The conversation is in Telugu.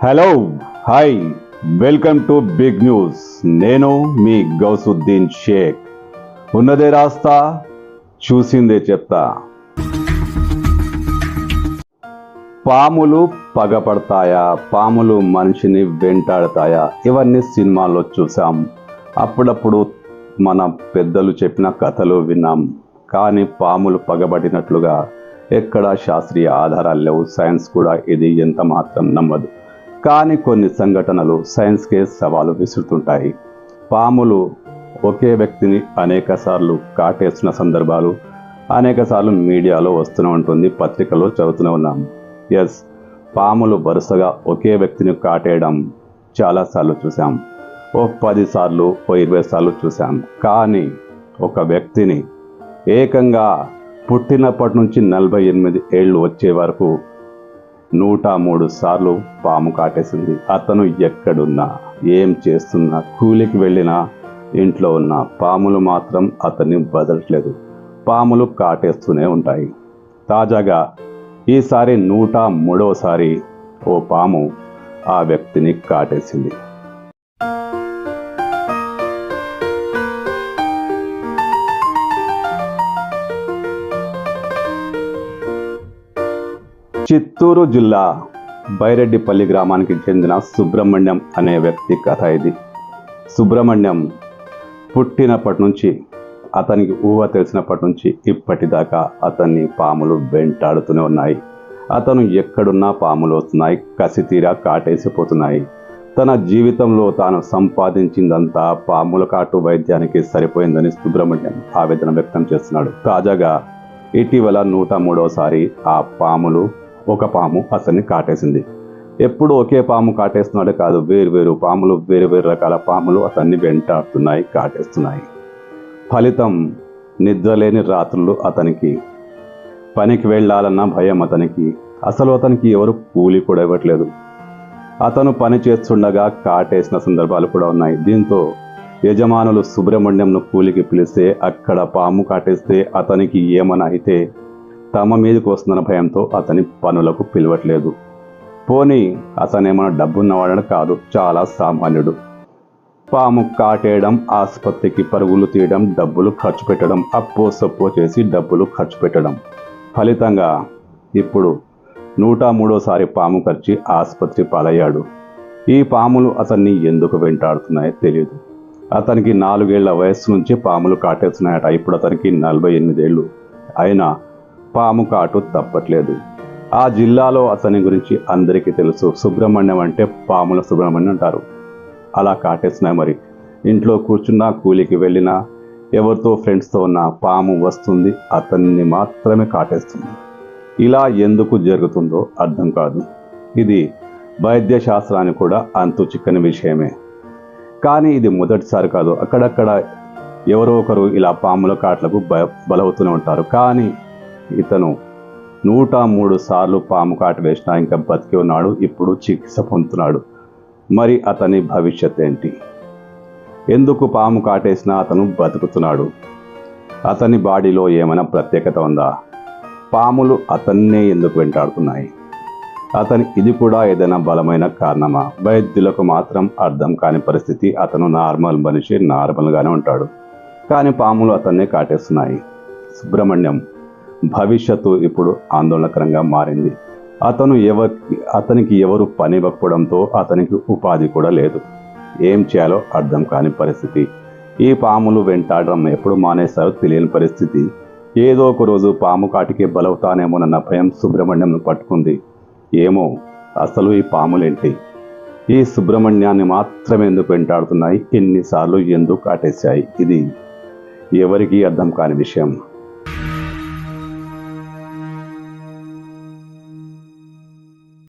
Hello hi welcome to big news. నేను మీ గౌసుద్దీన్ షేక్. ఉన్నదే రాస్తా, చూసిందే చెప్తా. పాములు పగపడతాయా, పాములు మనిషిని వెంటాడతాయా, ఇవన్నీ సినిమాల్లో చూసాం. అప్పుడప్పుడు మన పెద్దలు చెప్పిన కథలు విన్నాం. కానీ పాములు పగబడినట్లుగా ఎక్కడా శాస్త్రీయ ఆధారాలు లేవు. సైన్స్ కూడా ఇది ఎంత మాత్రం నమ్మదు. కానీ కొన్ని సంఘటనలు సైన్స్కే సవాలు విసురుతుంటాయి. పాములు ఒకే వ్యక్తిని అనేక సార్లు కాటేస్తున్న సందర్భాలు అనేక సార్లు మీడియాలో వస్తూనే ఉంటుంది, పత్రికలో చదువుతూనే ఉన్నాం. ఎస్, పాములు వరుసగా ఒకే వ్యక్తిని కాటేయడం చాలాసార్లు చూసాం. ఓ 10 సార్లు, ఓ 20 సార్లు చూసాం. కానీ ఒక వ్యక్తిని ఏకంగా పుట్టినప్పటి నుంచి 48 ఏళ్ళు వచ్చే వరకు 103 సార్లు పాము కాటేసింది. అతను ఎక్కడున్నా, ఏం చేస్తున్నా, కూలికి వెళ్ళినా, ఇంట్లో ఉన్న పాములు మాత్రం అతన్ని వదలట్లేదు. పాములు కాటేస్తూనే ఉంటాయి. తాజాగా ఈసారి 103వసారి ఓ పాము ఆ వ్యక్తిని కాటేసింది. చిత్తూరు జిల్లా బైరెడ్డిపల్లి గ్రామానికి చెందిన సుబ్రహ్మణ్యం అనే వ్యక్తి కథ ఇది. సుబ్రహ్మణ్యం పుట్టినప్పటి నుంచి, అతనికి ఊహ తెలిసినప్పటి నుంచి ఇప్పటిదాకా అతన్ని పాములు వెంటాడుతూనే ఉన్నాయి. అతను ఎక్కడున్నా పాములు వస్తున్నాయి, కసితీరా కాటేసిపోతున్నాయి. తన జీవితంలో తాను సంపాదించిందంతా పాముల కాటు వైద్యానికి సరిపోయిందని సుబ్రహ్మణ్యం ఆవేదన వ్యక్తం చేస్తున్నాడు. తాజాగా ఇటీవల 103వసారి ఆ పాములు, ఒక పాము అతన్ని కాటేసింది. ఎప్పుడు ఒకే పాము కాటేస్తున్నాడే కాదు, వేరు పాములు, వేరు రకాల పాములు అతన్ని వెంటాడుతున్నాయి, కాటేస్తున్నాయి. ఫలితం నిద్రలేని రాత్రులు అతనికి, పనికి వెళ్ళాలన్న భయం అతనికి. అసలు అతనికి ఎవరు కూలి కూడా ఇవ్వట్లేదు. అతను పని చేస్తుండగా కాటేసిన సందర్భాలు కూడా ఉన్నాయి. దీంతో యజమానులు సుబ్రహ్మణ్యంను కూలికి పిలిస్తే అక్కడ పాము కాటేస్తే అతనికి ఏమైనా అయితే తమ మీదకి వస్తున్న భయంతో అతని పనులకు పిలవట్లేదు. పోనీ అతనేమైనా డబ్బున్నవాడని కాదు, చాలా సామాన్యుడు. పాము కాటేయడం, ఆసుపత్రికి పరుగులు తీయడం, డబ్బులు ఖర్చు పెట్టడం, అప్పో సప్పో చేసి డబ్బులు ఖర్చు పెట్టడం. ఫలితంగా ఇప్పుడు 103వసారి పాము కరిచి ఆసుపత్రి పాలయ్యాడు. ఈ పాములు అతన్ని ఎందుకు వెంటాడుతున్నాయో తెలియదు. అతనికి 4 ఏళ్ల వయస్సు నుంచి పాములు కాటేస్తున్నాయట. ఇప్పుడు అతనికి 48 ఏళ్ళు అయినా పాము కాటు తప్పట్లేదు. ఆ జిల్లాలో అతని గురించి అందరికీ తెలుసు. సుబ్రహ్మణ్యం అంటే పాముల సుబ్రహ్మణ్యం అంటారు. అలా కాటేస్తున్నాయి. మరి ఇంట్లో కూర్చున్నా, కూలికి వెళ్ళినా, ఎవరితో ఫ్రెండ్స్తో ఉన్న పాము వస్తుంది, అతన్ని మాత్రమే కాటేస్తుంది. ఇలా ఎందుకు జరుగుతుందో అర్థం కాదు. ఇది వైద్య శాస్త్రానికి కూడా అంతు చిక్కని విషయమే. కానీ ఇది మొదటిసారి కాదు. అక్కడక్కడ ఎవరో ఒకరు ఇలా పాముల కాట్లకు బలవుతూనే ఉంటారు. కానీ ఇతను 103 సార్లు పాము కాటు వేసినా ఇంకా బతికి ఉన్నాడు. ఇప్పుడు చికిత్స పొందుతున్నాడు. మరి అతని భవిష్యత్ ఏంటి? ఎందుకు పాము కాటేసినా అతను బతుకుతున్నాడు? అతని బాడీలో ఏమైనా ప్రత్యేకత ఉందా? పాములు అతన్నే ఎందుకు వెంటాడుతున్నాయి? ఇది కూడా ఏదైనా బలమైన కారణమా? వైద్యులకు మాత్రం అర్థం కాని పరిస్థితి. అతను నార్మల్ మనిషి, నార్మల్గానే ఉంటాడు. కానీ పాములు అతన్నే కాటేస్తున్నాయి. సుబ్రహ్మణ్యం భవిష్యత్తు ఇప్పుడు ఆందోళనకరంగా మారింది. అతనికి ఎవరు పని ఇవ్వకపోవడంతో అతనికి ఉపాధి కూడా లేదు. ఏం చేయాలో అర్థం కాని పరిస్థితి. ఈ పాములు వెంటాడడం ఎప్పుడు మానేస్తారో తెలియని పరిస్థితి. ఏదో ఒక రోజు పాము కాటికి బలవుతానేమోనన్న భయం సుబ్రహ్మణ్యంను పట్టుకుంది. ఏమో అసలు ఈ పాములేంటి? ఈ సుబ్రహ్మణ్యాన్ని మాత్రమే ఎందుకు వెంటాడుతున్నాయి? ఎన్నిసార్లు ఎందుకు కాటేశాయి? ఇది ఎవరికీ అర్థం కాని విషయం.